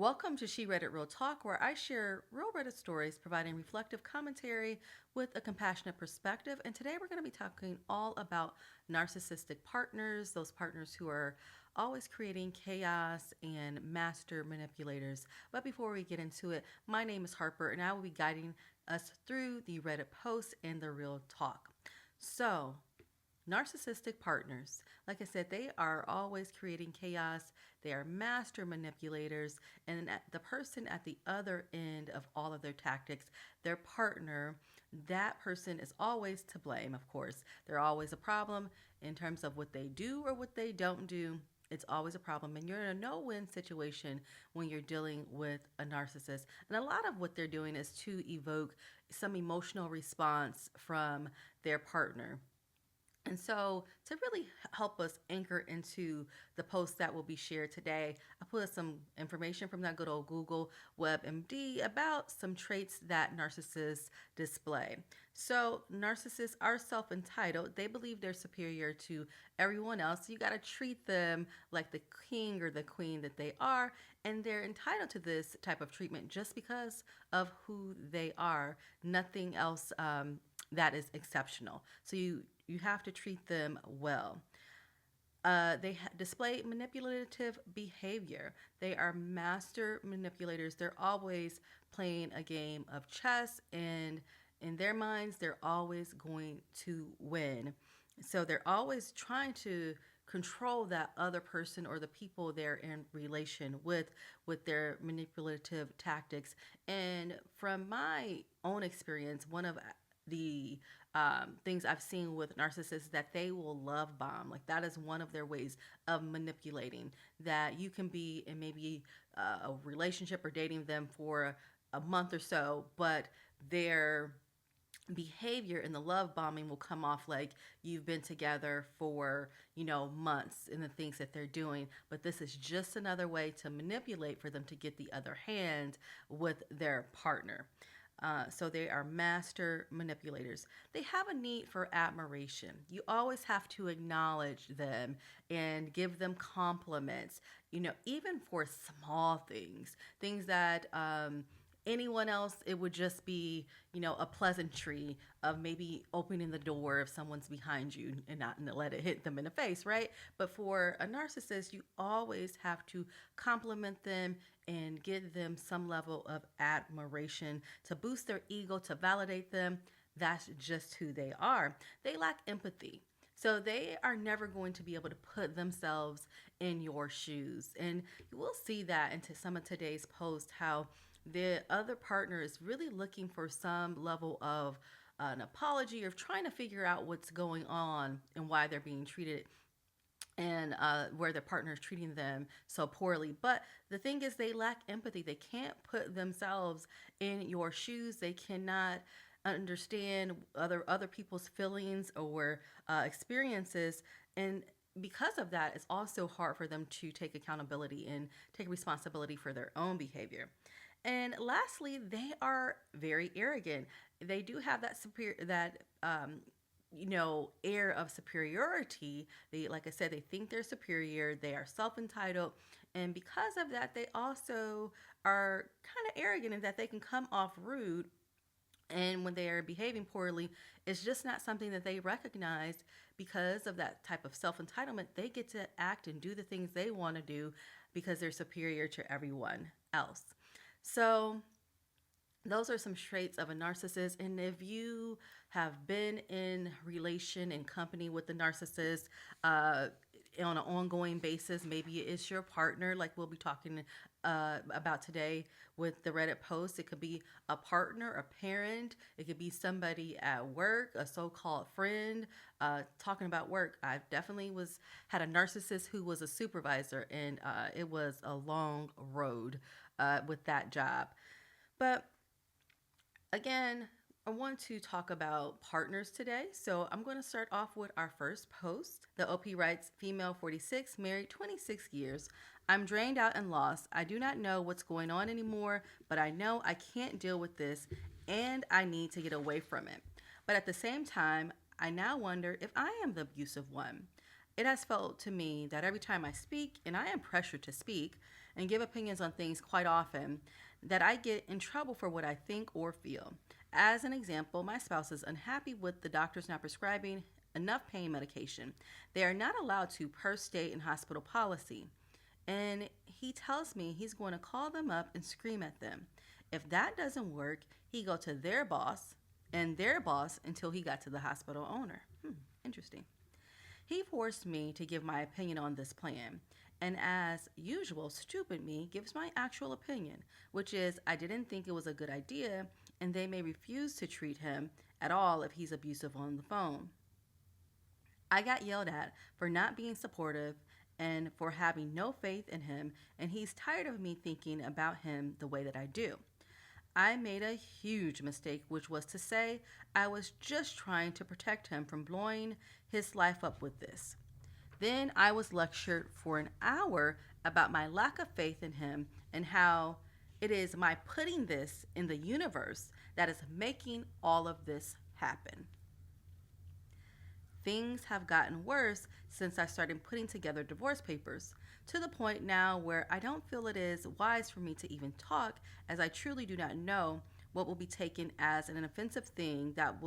Welcome to She Reddit Real Talk, where I share real Reddit stories, providing reflective commentary with a compassionate perspective. And today we're going to be talking all about narcissistic partners, those partners who are always creating chaos and master manipulators. But before we get into it, my name is Harper, and I will be guiding us through the Reddit posts and the real talk. So, narcissistic partners, like I said, they are always creating chaos. They are master manipulators. And the person at the other end of all of their tactics, their partner, that person is always to blame, of course. They're always a problem in terms of what they do or what they don't do. It's always a problem. And you're in a no win situation when you're dealing with a narcissist. And a lot of what they're doing is to evoke some emotional response from their partner. And so, to really help us anchor into the post that will be shared today, I put some information from that good old Google WebMD about some traits that narcissists display. So, narcissists are self entitled. They believe they're superior to everyone else. You got to treat them like the king or the queen that they are. And they're entitled to this type of treatment just because of who they are. Nothing else that is exceptional. So, you have to treat them well. Display manipulative behavior. They are master manipulators. They're always playing a game of chess, and in their minds, they're always going to win. So they're always trying to control that other person or the people they're in relation with their manipulative tactics. And from my own experience, one of the things I've seen with narcissists that they will love bomb. Like that is one of their ways of manipulating. That you can be in maybe a relationship or dating them for a month or so, but their behavior in the love bombing will come off like you've been together for months in the things that they're doing, but this is just another way to manipulate for them to get the other hand with their partner. So they are master manipulators. They have a need for admiration. You always have to acknowledge them and give them compliments, even for small things, things that anyone else, it would just be, a pleasantry of maybe opening the door if someone's behind you and not let it hit them in the face, right? But for a narcissist, you always have to compliment them and give them some level of admiration to boost their ego, to validate them. That's just who they are. They lack empathy. So they are never going to be able to put themselves in your shoes. And you will see that into some of today's posts, how the other partner is really looking for some level of an apology or trying to figure out what's going on and why they're being treated and where their partner is treating them so poorly. But the thing is, they lack empathy. They can't put themselves in your shoes. They cannot understand other people's feelings or experiences, and because of that, it's also hard for them to take accountability and take responsibility for their own behavior. And lastly, they are very arrogant. They do have that air of superiority. They, like I said, they think they're superior. They are self-entitled, and because of that, they also are kind of arrogant in that they can come off rude. And when they are behaving poorly, it's just not something that they recognize. Because of that type of self entitlement, they get to act and do the things they want to do because they're superior to everyone else. So, those are some traits of a narcissist. And if you have been in relation and company with the narcissist on an ongoing basis, maybe it's your partner, like we'll be talking about today with the Reddit post. It could be a partner, a parent. It could be somebody at work, a so-called friend. Talking about work, I definitely had a narcissist who was a supervisor, and it was a long road with that job. But again, I want to talk about partners today. So I'm going to start off with our first post. The OP writes, female 46, married 26 years. I'm drained out and lost. I do not know what's going on anymore, but I know I can't deal with this and I need to get away from it. But at the same time, I now wonder if I am the abusive one. It has felt to me that every time I speak, and I am pressured to speak, and give opinions on things quite often that I get in trouble for what I think or feel. As an example, my spouse is unhappy with the doctors not prescribing enough pain medication. They are not allowed to per state and hospital policy. And he tells me he's going to call them up and scream at them. If that doesn't work, he go to their boss and their boss until he got to the hospital owner. Interesting. He forced me to give my opinion on this plan. And as usual, stupid me gives my actual opinion, which is I didn't think it was a good idea, and they may refuse to treat him at all if he's abusive on the phone. I got yelled at for not being supportive and for having no faith in him, and he's tired of me thinking about him the way that I do. I made a huge mistake, which was to say I was just trying to protect him from blowing his life up with this. Then I was lectured for an hour about my lack of faith in him and how it is my putting this in the universe that is making all of this happen. Things have gotten worse since I started putting together divorce papers, to the point now where I don't feel it is wise for me to even talk, as I truly do not know what will be taken as an offensive thing that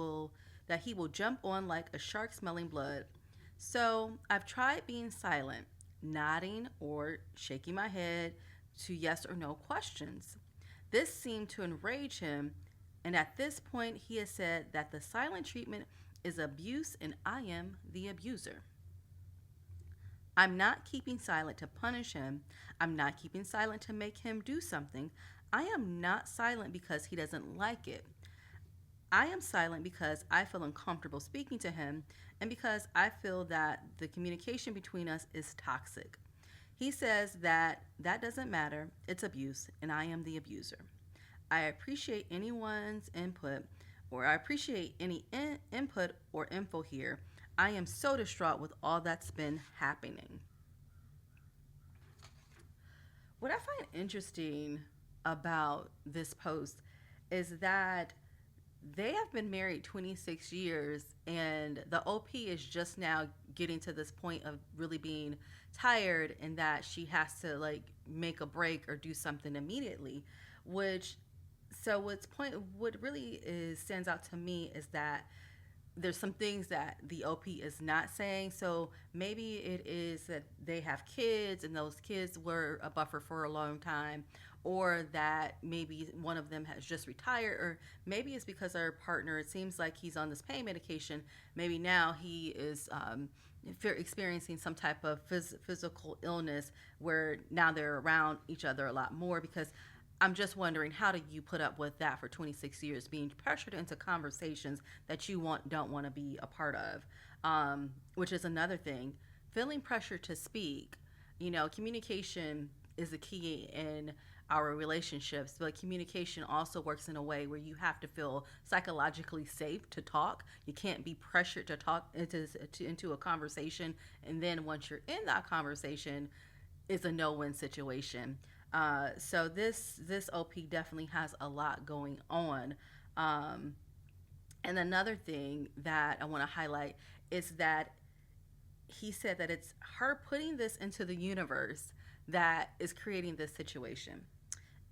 he will jump on like a shark smelling blood. So I've tried being silent, nodding or shaking my head to yes or no questions. This seemed to enrage him, and at this point he has said that the silent treatment is abuse and I am the abuser. I'm not keeping silent to punish him. I'm not keeping silent to make him do something. I am not silent because he doesn't like it. I am silent because I feel uncomfortable speaking to him and because I feel that the communication between us is toxic. He says that doesn't matter, it's abuse, and I am the abuser. I appreciate anyone's input, or I appreciate any input or info here. I am so distraught with all that's been happening. What I find interesting about this post is that they have been married 26 years, and the OP is just now getting to this point of really being tired and that she has to like make a break or do something immediately. Which, so what really stands out to me is that there's some things that the OP is not saying. So maybe it is that they have kids and those kids were a buffer for a long time, or that maybe one of them has just retired, or maybe it's because our partner, it seems like he's on this pain medication. Maybe now he is experiencing some type of physical illness where now they're around each other a lot more, because I'm just wondering, how do you put up with that for 26 years, being pressured into conversations that you don't want to be a part of, which is another thing. Feeling pressure to speak, communication is a key in our relationships, but communication also works in a way where you have to feel psychologically safe to talk. You can't be pressured to talk into a conversation, and then once you're in that conversation, it's a no-win situation. So this OP definitely has a lot going on. And another thing that I want to highlight is that he said that it's her putting this into the universe that is creating this situation.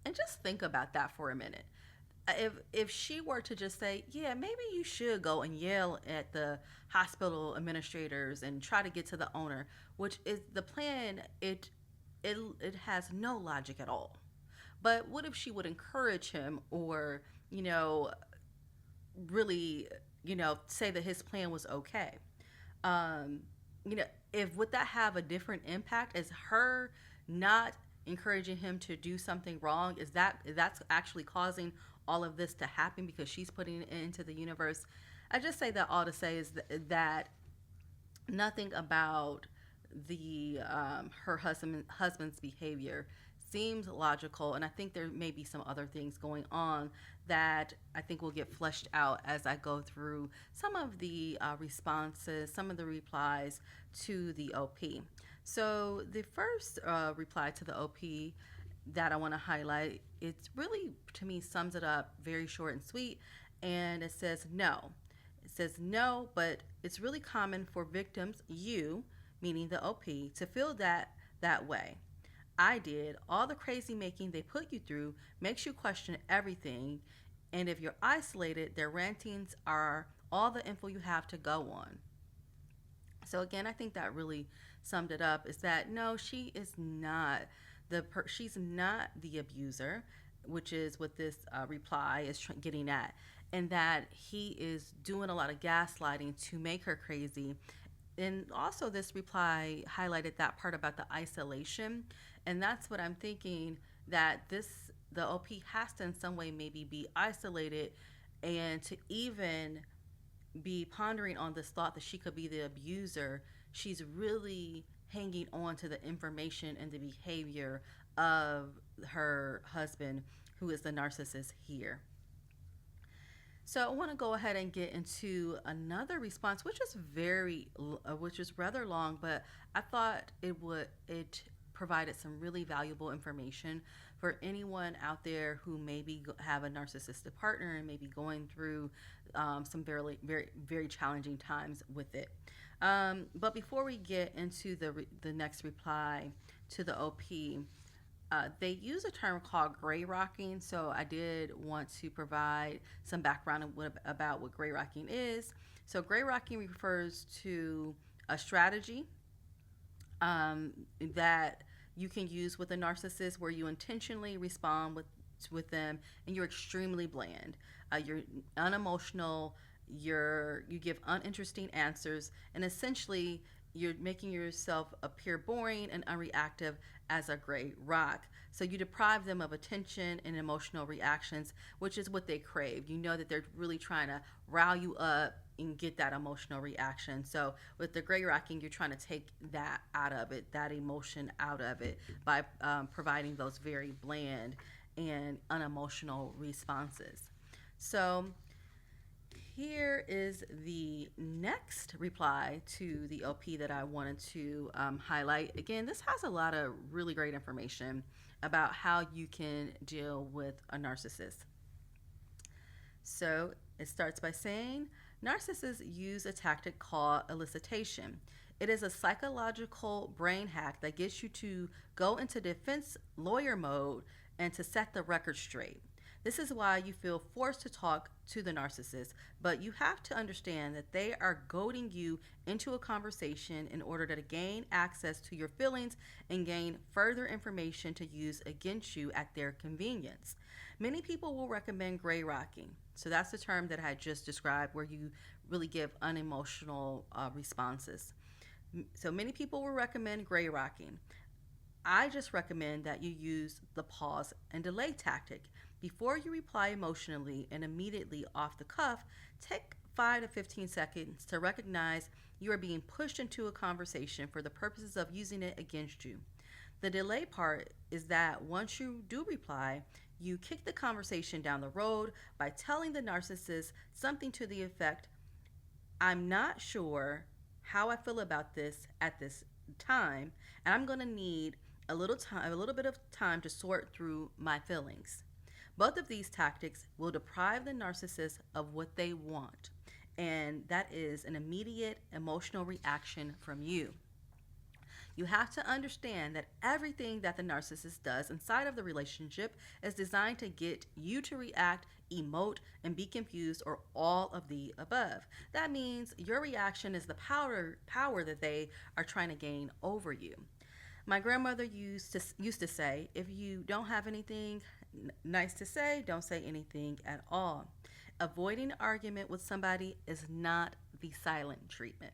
And just think about that for a minute. If she were to just say, yeah, maybe you should go and yell at the hospital administrators and try to get to the owner, which is the plan, it has no logic at all. But what if she would encourage him, or really say that his plan was okay? um if would that have a different impact? Is her not encouraging him to do something wrong, that's actually causing all of this to happen because she's putting it into the universe? I just say that all to say is that nothing about the her husband's behavior seems logical, and I think there may be some other things going on that I think will get fleshed out as I go through some of the responses, some of the replies to the OP. So the first reply to the OP that I want to highlight, it's really, to me, sums it up very short and sweet, and it says no. It says no, but it's really common for victims, you, meaning the OP, to feel that way. I did. All the crazy making they put you through makes you question everything. And if you're isolated, their rantings are all the info you have to go on. So again, I think that really summed it up. Is that no, she is not she's not the abuser, which is what this reply is getting at, and that he is doing a lot of gaslighting to make her crazy. And also, this reply highlighted that part about the isolation, and that's what I'm thinking, that the OP has to in some way maybe be isolated, and to even be pondering on this thought that she could be the abuser, she's really hanging on to the information and the behavior of her husband, who is the narcissist here. So I want to go ahead and get into another response, which is rather long, but I thought it provided some really valuable information for anyone out there who maybe have a narcissistic partner and maybe going through some very challenging times with it. But before we get into the next reply to the OP, they use a term called gray rocking. So I did want to provide some background about what gray rocking is. So gray rocking refers to a strategy that you can use with a narcissist where you intentionally respond with them, and you're extremely bland. You're unemotional. You give uninteresting answers, and essentially you're making yourself appear boring and unreactive as a gray rock. So you deprive them of attention and emotional reactions, which is what they crave. You know that they're really trying to rile you up and get that emotional reaction. So with the gray rocking, you're trying to take that out of it, that emotion out of it, by providing those very bland and unemotional responses. So here is the next reply to the OP that I wanted to highlight. Again, this has a lot of really great information about how you can deal with a narcissist. So it starts by saying, narcissists use a tactic called elicitation. It is a psychological brain hack that gets you to go into defense lawyer mode and to set the record straight. This is why you feel forced to talk to the narcissist, but you have to understand that they are goading you into a conversation in order to gain access to your feelings and gain further information to use against you at their convenience. Many people will recommend gray rocking. So that's the term that I just described, where you really give unemotional responses. So many people will recommend gray rocking. I just recommend that you use the pause and delay tactic. Before you reply emotionally and immediately off the cuff, take 5 to 15 seconds to recognize you are being pushed into a conversation for the purposes of using it against you. The delay part is that once you do reply, you kick the conversation down the road by telling the narcissist something to the effect, I'm not sure how I feel about this at this time, and I'm going to need a little bit of time to sort through my feelings. Both of these tactics will deprive the narcissist of what they want, and that is an immediate emotional reaction from you. You have to understand that everything that the narcissist does inside of the relationship is designed to get you to react, emote, and be confused, or all of the above. That means your reaction is the power that they are trying to gain over you. My grandmother used to say, if you don't have anything nice to say, don't say anything at all. Avoiding an argument with somebody is not the silent treatment.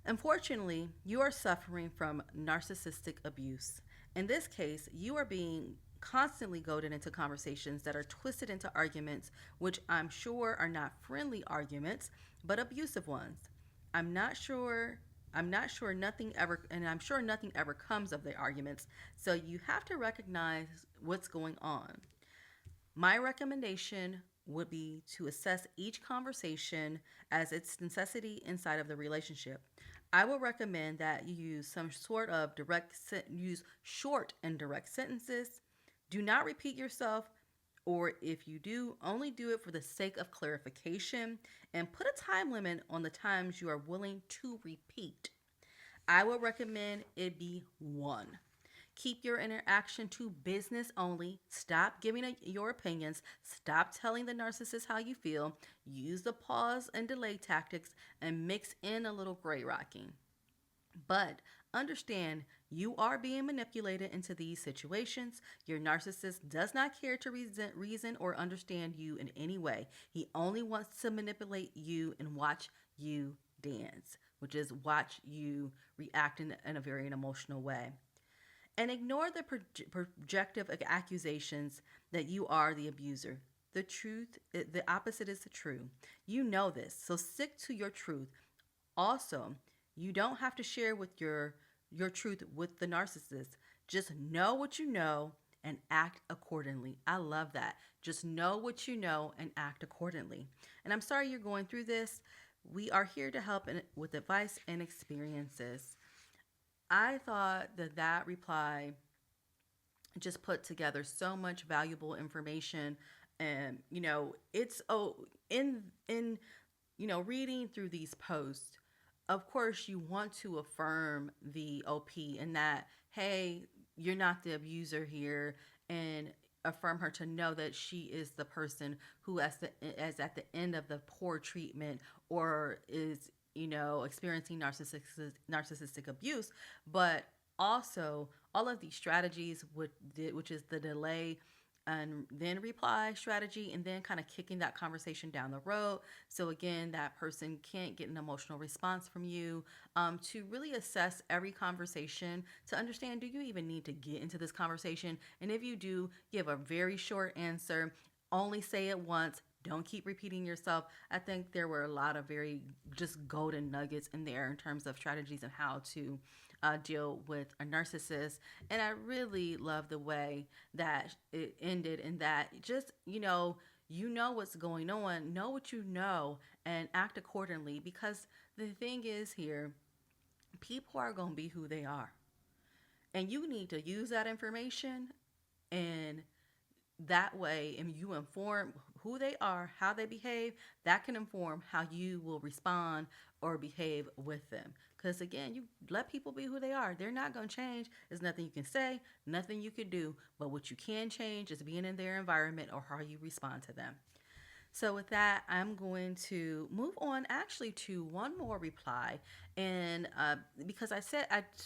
Unfortunately, you are suffering from narcissistic abuse. In this case, you are being constantly goaded into conversations that are twisted into arguments, which I'm sure are not friendly arguments, but abusive ones. I'm not sure nothing ever, and I'm sure nothing ever comes of the arguments, so you have to recognize what's going on. My recommendation would be to assess each conversation as its necessity inside of the relationship. I would recommend that you use use short and direct sentences. Do not repeat yourself, or if you do, only do it for the sake of clarification, and put a time limit on the times you are willing to repeat. I would recommend it be one. Keep your interaction to business only. Stop giving your opinions. Stop telling the narcissist how you feel. Use the pause and delay tactics and mix in a little gray rocking. But understand you are being manipulated into these situations. Your narcissist does not care to reason or understand you in any way. He only wants to manipulate you and watch you dance, which is watch you react in a very emotional way. And ignore the projective accusations that you are the abuser. The truth, the opposite is the true. You know this, so stick to your truth. Also, you don't have to share with your truth with the narcissist. Just know what you know and act accordingly. I love that. Just know what you know and act accordingly. And I'm sorry you're going through this. We are here to help with advice and experiences. I thought that reply just put together so much valuable information, and it's in reading through these posts, of course you want to affirm the OP in that, hey, you're not the abuser here, and affirm her to know that she is the person who as at the end of the poor treatment or is experiencing narcissistic abuse. But also all of these strategies which is the delay and then reply strategy, and then kind of kicking that conversation down the road. So again, that person can't get an emotional response from you. To really assess every conversation to understand, do you even need to get into this conversation? And if you do, give a very short answer. Only say it once. Don't keep repeating yourself. I think there were a lot of very just golden nuggets in there in terms of strategies and how to deal with a narcissist. And I really love the way that it ended, and that just, what's going on, know what you know, and act accordingly. Because the thing is here, people are going to be who they are. And you need to use that information, and that way, and you inform who they are, how they behave, that can inform how you will respond or behave with them. Because again, you let people be who they are. They're not going to change. There's nothing you can say, nothing you can do. But what you can change is being in their environment or how you respond to them. So with that, I'm going to move on actually to one more reply. And because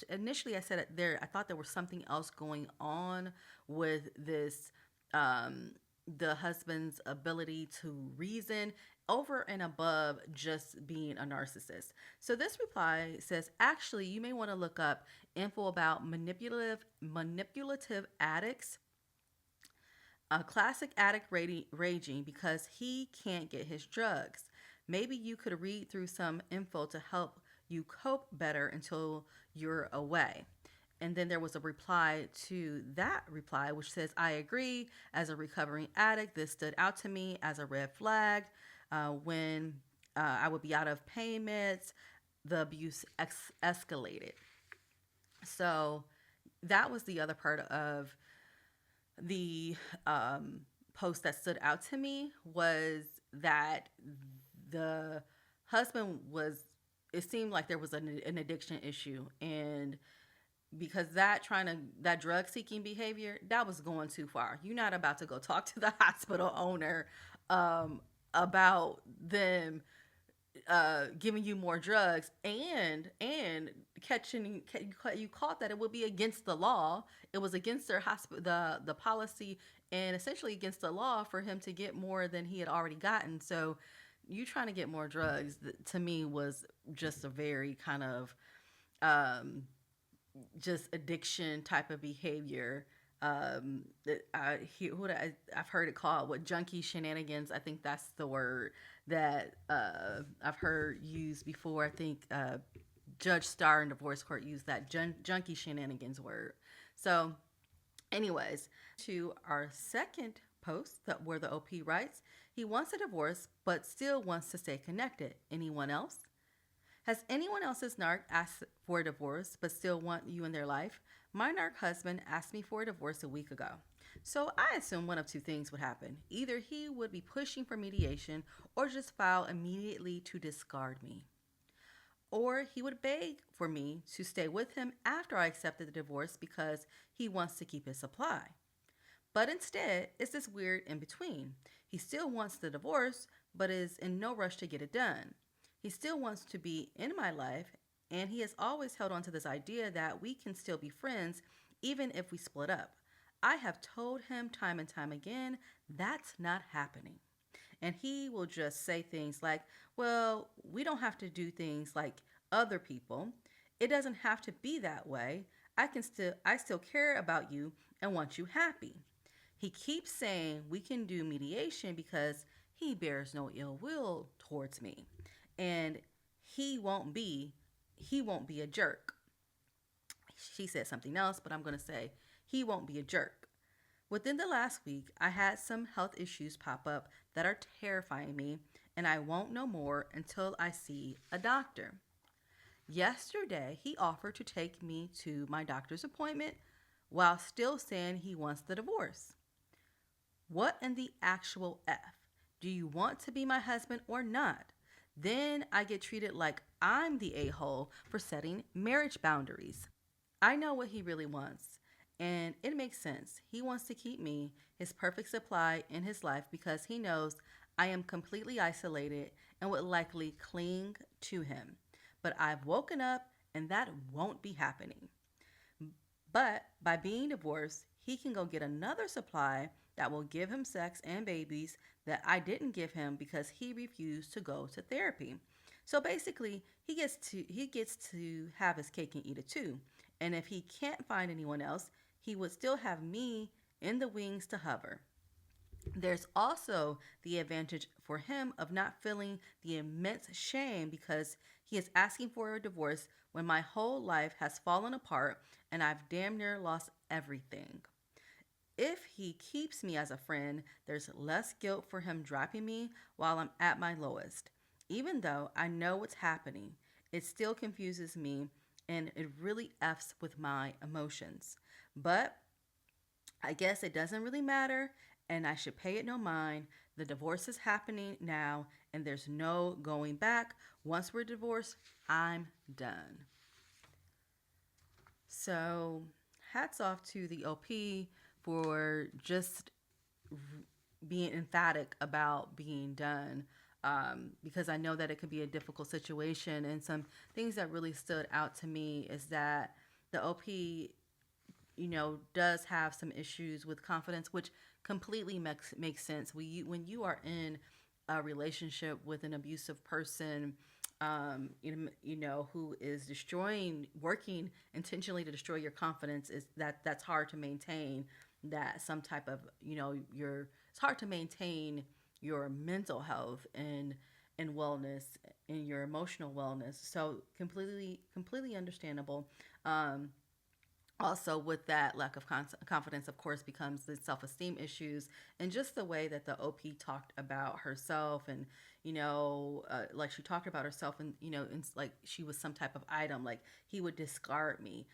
initially I said it there, I thought there was something else going on with this, the husband's ability to reason over and above just being a narcissist. So this reply says, actually, you may want to look up info about manipulative addicts. A classic addict raging because he can't get his drugs. Maybe you could read through some info to help you cope better until you're away. And then there was a reply to that reply, which says, I agree. As a recovering addict, this stood out to me as a red flag. When I would be out of payments, the abuse escalated. So that was the other part of the post that stood out to me, was that the husband it seemed like there was an addiction issue, and because that drug seeking behavior, that was going too far. You're not about to go talk to the hospital owner about them giving you more drugs and catching you caught that. It would be against the law. It was against their the policy, and essentially against the law for him to get more than he had already gotten. So you trying to get more drugs, to me, was just a very kind of just addiction type of behavior. I've heard it called junkie shenanigans. I think that's the word that I've heard used before. I think Judge Starr in divorce court used that junkie shenanigans word. So anyways, to our second post where the OP writes, he wants a divorce but still wants to stay connected. Anyone else? Has anyone else's narc asked for a divorce but still want you in their life? My narc husband asked me for a divorce a week ago. So I assume one of two things would happen. Either he would be pushing for mediation or just file immediately to discard me. Or he would beg for me to stay with him after I accepted the divorce because he wants to keep his supply. But instead, it's this weird in between. He still wants the divorce, but is in no rush to get it done. He still wants to be in my life, and he has always held on to this idea that we can still be friends even if we split up. I have told him time and time again that's not happening. And he will just say things like, well, we don't have to do things like other people. It doesn't have to be that way. I still care about you and want you happy. He keeps saying we can do mediation because he bears no ill will towards me. And he won't be he won't be a jerk. She said something else, but I'm going to say he won't be a jerk. Within the last week, I had some health issues pop up that are terrifying me, and I won't know more until I see a doctor. Yesterday, he offered to take me to my doctor's appointment while still saying he wants the divorce. What in the actual F? Do you want to be my husband or not? Then I get treated like I'm the a hole for setting marriage boundaries. I know what he really wants, and it makes sense. He wants to keep me, his perfect supply, in his life because he knows I am completely isolated and would likely cling to him. But I've woken up and that won't be happening. But by being divorced, he can go get another supply that will give him sex and babies that I didn't give him because he refused to go to therapy. So basically, he gets to have his cake and eat it too. And if he can't find anyone else, he would still have me in the wings to hover. There's also the advantage for him of not feeling the immense shame because he is asking for a divorce when my whole life has fallen apart and I've damn near lost everything. If he keeps me as a friend, there's less guilt for him dropping me while I'm at my lowest. Even though I know what's happening, it still confuses me and it really F's with my emotions. But I guess it doesn't really matter and I should pay it no mind. The divorce is happening now and there's no going back. Once we're divorced, I'm done. So, hats off to the OP for just being emphatic about being done. Because I know that it could be a difficult situation. And some things that really stood out to me is that the OP, does have some issues with confidence, which completely makes sense. When you are in a relationship with an abusive person, who is working intentionally to destroy your confidence, that's hard to maintain. That some type of, it's hard to maintain your mental health and wellness and your emotional wellness. So completely understandable. Um, Also with that lack of confidence, of course, becomes the self-esteem issues and just the way that the OP talked about herself. And like she talked about herself, and it's like she was some type of item, like he would discard me.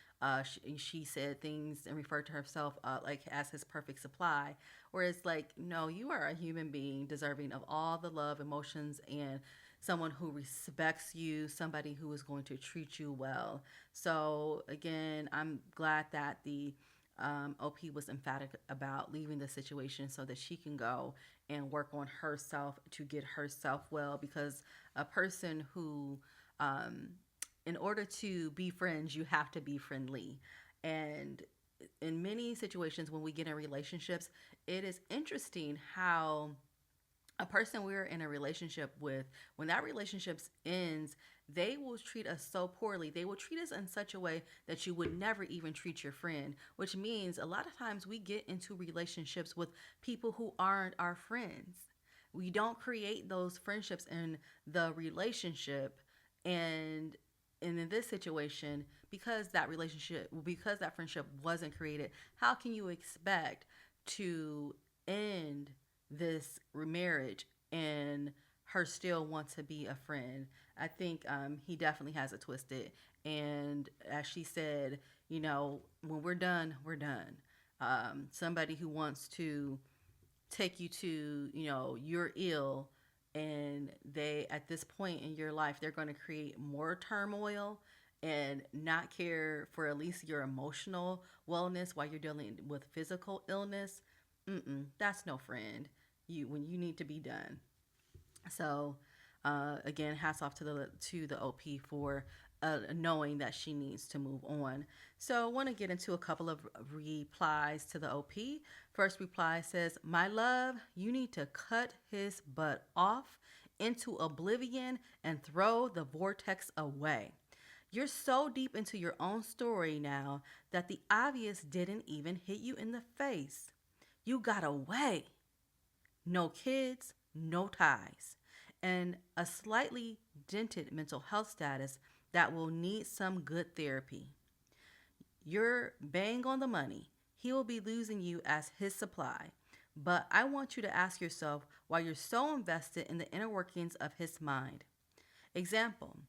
She said things and referred to herself like as his perfect supply, whereas like, no, you are a human being deserving of all the love, emotions, and someone who respects you, somebody who is going to treat you well. So again, I'm glad that the OP was emphatic about leaving the situation so that she can go and work on herself to get herself well. Because a person who, in order to be friends, you have to be friendly. And in many situations, when we get in relationships, it is interesting how a person we're in a relationship with, when that relationship ends, they will treat us so poorly. They will treat us in such a way that you would never even treat your friend, which means a lot of times we get into relationships with people who aren't our friends. We don't create those friendships in the relationship. And in this situation, because that friendship wasn't created, how can you expect to end this marriage and her still want to be a friend? I think he definitely has it twisted. And as she said, when we're done, we're done. Somebody who wants to take you to, you're ill And they, at this point in your life, they're going to create more turmoil and not care for at least your emotional wellness while you're dealing with physical illness. That's no friend. You when you need to be done. So, again, hats off to the OP for knowing that she needs to move on. So, I want to get into a couple of replies to the OP. First reply says, "My love, you need to cut his butt off into oblivion and throw the vortex away. You're so deep into your own story now that the obvious didn't even hit you in the face. You got away. No kids, no ties, and a slightly dented mental health status that will need some good therapy. You're bang on the money. He will be losing you as his supply. But I want you to ask yourself why you're so invested in the inner workings of his mind. Example,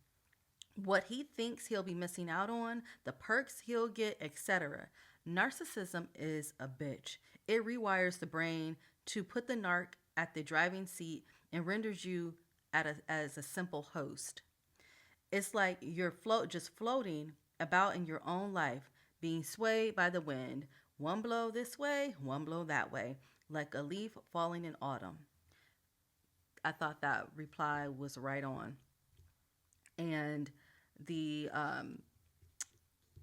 what he thinks he'll be missing out on, the perks he'll get, etc. Narcissism is a bitch. It rewires the brain to put the narc at the driving seat and renders you as a simple host. It's like you're just floating about in your own life, being swayed by the wind, one blow this way, one blow that way, like a leaf falling in autumn." I thought that reply was right on. And the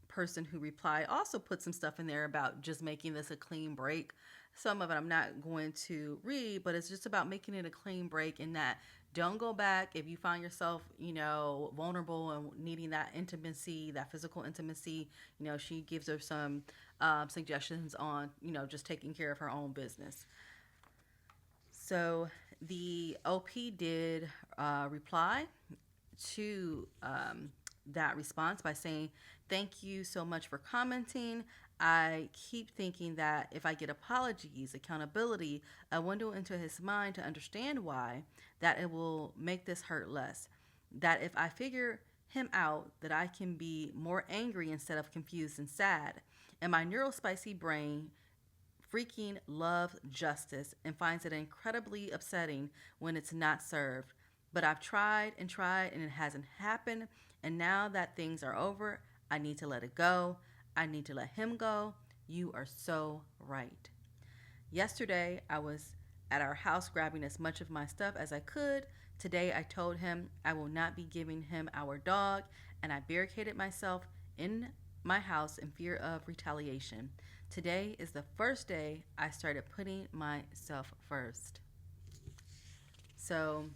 person who replied also put some stuff in there about just making this a clean break. Some of it I'm not going to read, but it's just about making it a clean break, and that don't go back if you find yourself, vulnerable and needing that intimacy, that physical intimacy. She gives her some suggestions on, just taking care of her own business. So the OP did reply to that response by saying, "Thank you so much for commenting. I keep thinking that if I get apologies, accountability, a window into his mind to understand why, that it will make this hurt less. That if I figure him out, that I can be more angry instead of confused and sad. And my neurospicy brain freaking loves justice and finds it incredibly upsetting when it's not served. But I've tried and tried and it hasn't happened. And now that things are over, I need to let it go. I need to let him go. You are so right. Yesterday, I was at our house grabbing as much of my stuff as I could. Today, I told him I will not be giving him our dog, and I barricaded myself in my house in fear of retaliation. Today is the first day I started putting myself first." So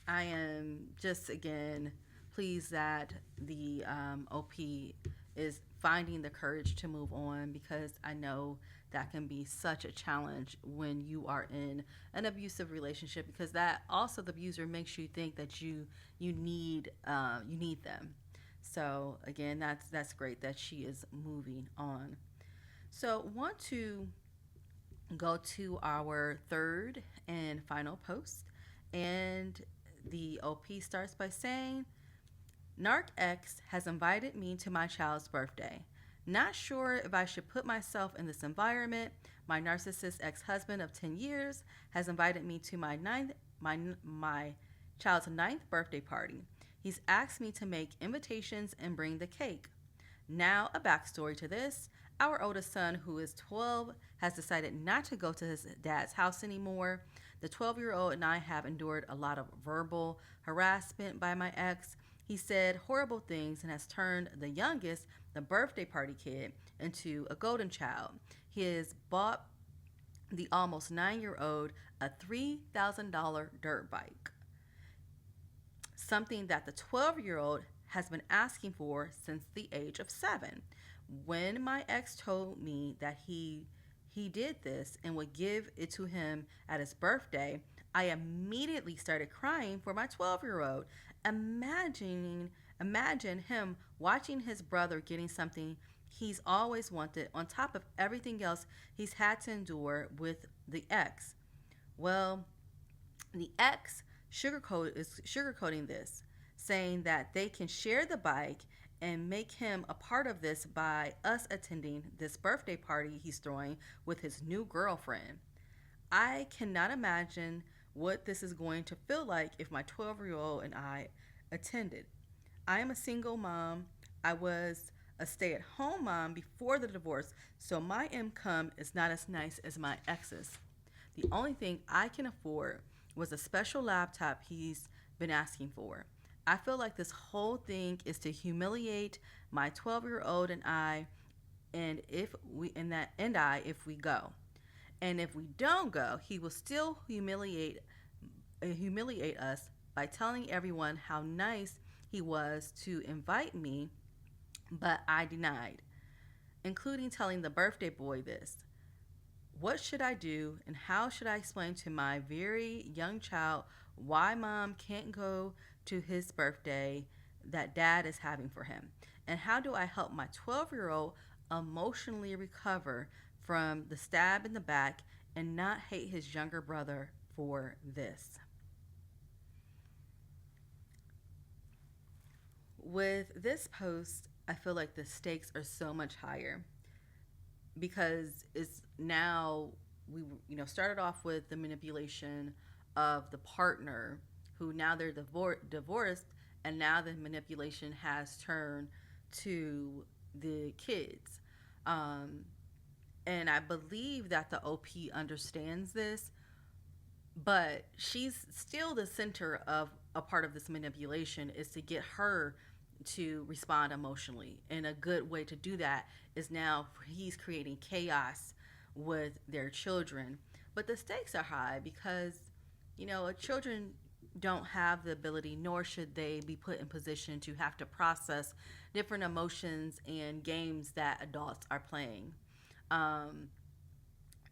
I am just, again, pleased that the OP is finding the courage to move on, because I know that can be such a challenge when you are in an abusive relationship, because that also, the abuser makes you think that you need them. So again, that's great that she is moving on. So want to go to our third and final post, and the OP starts by saying, "Narc X has invited me to my child's birthday. Not sure if I should put myself in this environment. My narcissist ex-husband of 10 years has invited me to my child's ninth birthday party. He's asked me to make invitations and bring the cake. Now, a backstory to this. Our oldest son, who is 12, has decided not to go to his dad's house anymore. The 12-year-old and I have endured a lot of verbal harassment by my ex. He said horrible things and has turned the youngest, the birthday party kid, into a golden child. He has bought the almost 9-year-old a $3,000 dirt bike, something that the 12-year-old has been asking for since the age of 7. When my ex told me that he did this and would give it to him at his birthday, I immediately started crying for my 12-year-old. Imagine him watching his brother getting something he's always wanted on top of everything else he's had to endure with the ex. Well, the ex is sugarcoating this, saying that they can share the bike and make him a part of this by us attending this birthday party he's throwing with his new girlfriend. I cannot imagine what this is going to feel like if my 12-year-old and I attended. I am a single mom. I was a stay at home mom before the divorce, so my income is not as nice as my ex's. The only thing I can afford was a special laptop he's been asking for. I feel like this whole thing is to humiliate my 12-year-old and I, and if we and I if we go. And if we don't go, he will still humiliate us by telling everyone how nice he was to invite me, but I denied, including telling the birthday boy this. What should I do, and how should I explain to my very young child why mom can't go to his birthday that dad is having for him? And how do I help my 12-year-old emotionally recover from the stab in the back and not hate his younger brother for this? With this post, I feel like the stakes are so much higher because it's now we started off with the manipulation of the partner who now they're divorced, and now the manipulation has turned to the kids. um, and I believe that the OP understands this, but she's still the center of a part of this manipulation is to get her to respond emotionally. And a good way to do that is now he's creating chaos with their children. But the stakes are high because, children don't have the ability, nor should they be put in position to have to process different emotions and games that adults are playing. Um,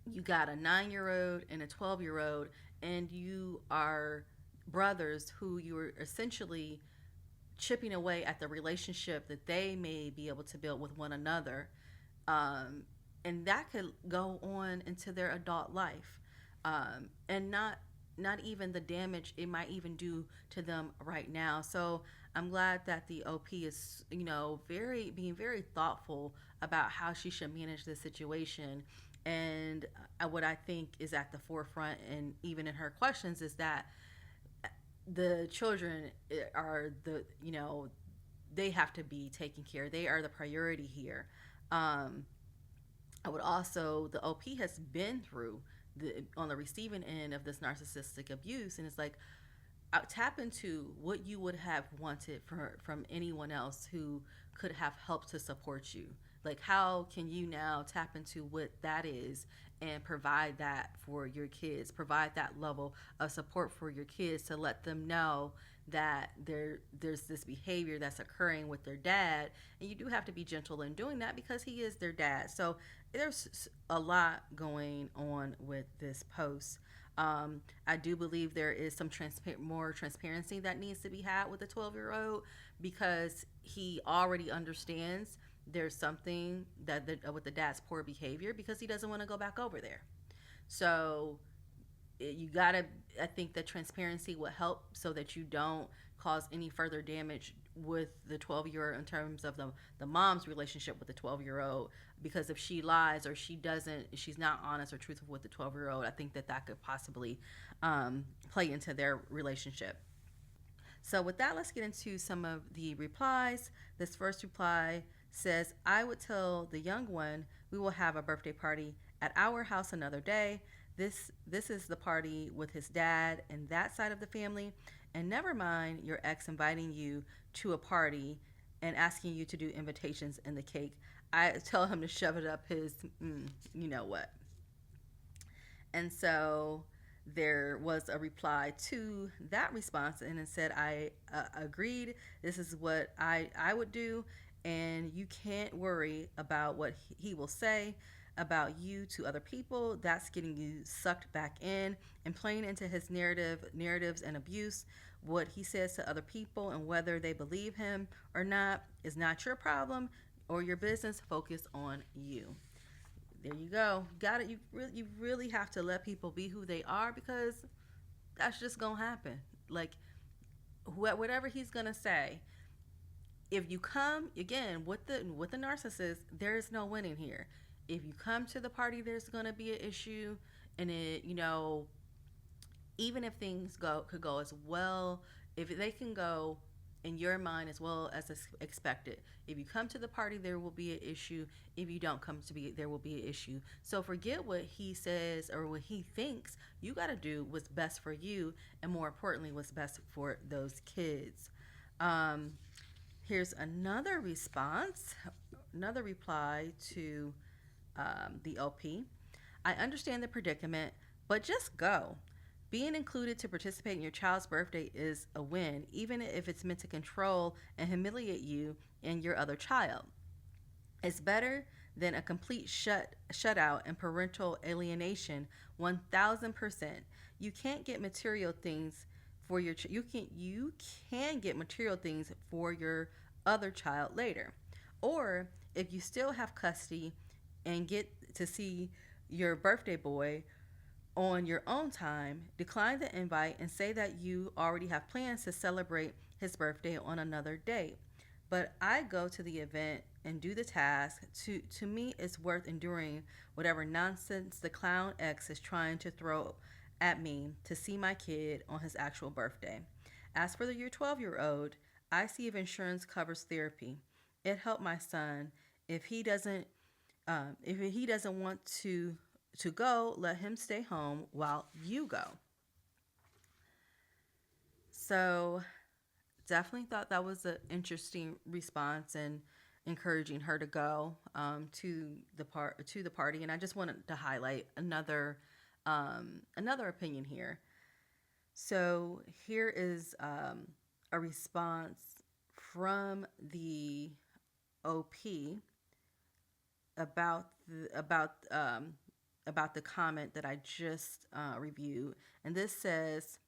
you got a 9-year-old and a 12-year-old, and you are brothers who you are essentially chipping away at the relationship that they may be able to build with one another. And that could go on into their adult life, and not even the damage it might even do to them right now. So I'm glad that the OP is, very being very thoughtful about how she should manage this situation. And what I think is at the forefront, and even in her questions, is that the children are they have to be taken care. They are the priority here. Um, I would also, the OP has been through on the receiving end of this narcissistic abuse, and it's like, tap into what you would have wanted from anyone else who could have helped to support you. Like, how can you now tap into what that is and provide that for your kids? Provide that level of support for your kids to let them know that there's this behavior that's occurring with their dad, and you do have to be gentle in doing that because he is their dad. So there's a lot going on with this post. I do believe there is some more transparency that needs to be had with the 12-year-old because he already understands there's something with the dad's poor behavior because he doesn't want to go back over there. So you gotta, I think that transparency will help so that you don't cause any further damage with the 12-year-old in terms of the mom's relationship with the 12-year-old, because if she lies or she's not honest or truthful with the 12-year-old, I think that could possibly play into their relationship. So with that, let's get into some of the replies. This first reply says, I would tell the young one we will have a birthday party at our house another day. This is the party with his dad and that side of the family, and never mind your ex inviting you to a party and asking you to do invitations and the cake. I tell him to shove it up his you know what. And so there was a reply to that response, and it said, I agreed. This is what I would do, and you can't worry about what he will say about you to other people. That's getting you sucked back in and playing into his narratives and abuse. What he says to other people and whether they believe him or not is not your problem or your business. Focus on you. There you go. Got it. You really have to let people be who they are, because that's just gonna happen. Like, whatever he's gonna say, if you come again with the narcissist, there is no winning here. If you come to the party, there's gonna be an issue, and even if things could go as well, if they can go in your mind as well as expected. If you come to the party, there will be an issue. If you don't come to be, there will be an issue. So forget what he says or what he thinks. You got to do what's best for you, and more importantly, what's best for those kids. Um, Here's another response, another reply to the LP. I understand the predicament, but just go. Being included to participate in your child's birthday is a win, even if it's meant to control and humiliate you and your other child. It's better than a complete shutout and parental alienation. 1000%. You can't get material things for your you can get material things for your other child later. Or if you still have custody and get to see your birthday boy on your own time, decline the invite and say that you already have plans to celebrate his birthday on another date. But I go to the event and do the task. To me, it's worth enduring whatever nonsense the clown X is trying to throw at me to see my kid on his actual birthday. As for your 12-year-old, I see if insurance covers therapy. It helped my son. If he doesn't, if he doesn't want to go, let him stay home while you go. So definitely thought that was an interesting response and encouraging her to go to the party. And I just wanted to highlight another opinion here. So here is a response from the OP about about the comment that I just reviewed, and this says,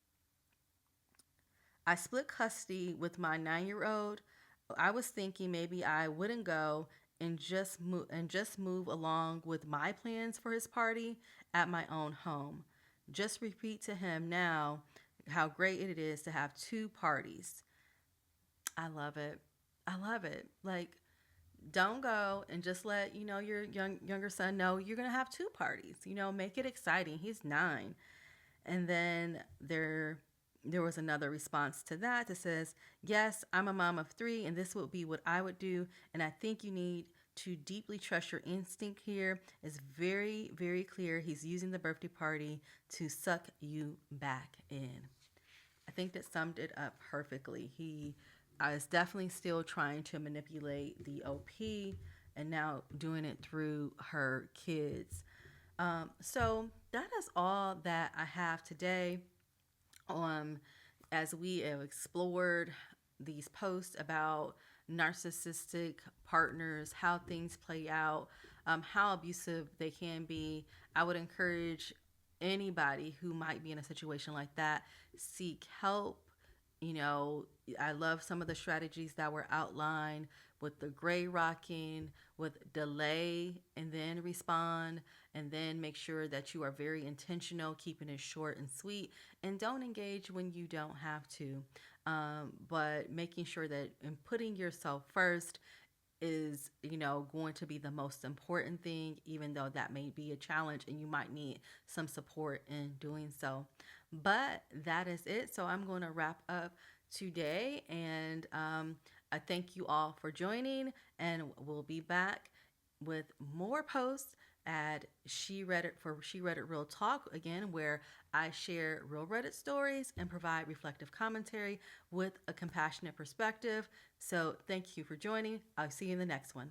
I split custody with my 9-year-old. I was thinking maybe I wouldn't go and just move along with my plans for his party at my own home. Just repeat to him now how great it is to have two parties. I love it. I love it. Like, don't go and just let your younger son know you're gonna have two parties. Make it exciting. He's 9. And then there was another response to that says, yes, I'm a mom of 3, and this would be what I would do. And I think you need to deeply trust your instinct here. It's very, very clear he's using the birthday party to suck you back in. I think that summed it up perfectly. He is definitely still trying to manipulate the OP and now doing it through her kids. So that is all that I have today. As we have explored these posts about narcissistic partners, how things play out, how abusive they can be, I would encourage anybody who might be in a situation like that, seek help. I love some of the strategies that were outlined with the gray rocking, with delay and then respond, and then make sure that you are very intentional, keeping it short and sweet, and don't engage when you don't have to. But making sure that and putting yourself first is going to be the most important thing, even though that may be a challenge and you might need some support in doing so. But that is it. So I'm going to wrap up today, and I thank you all for joining, and we'll be back with more posts at She Reddit for She Reddit Real Talk again, where I share real Reddit stories and provide reflective commentary with a compassionate perspective. So thank you for joining. I'll see you in the next one.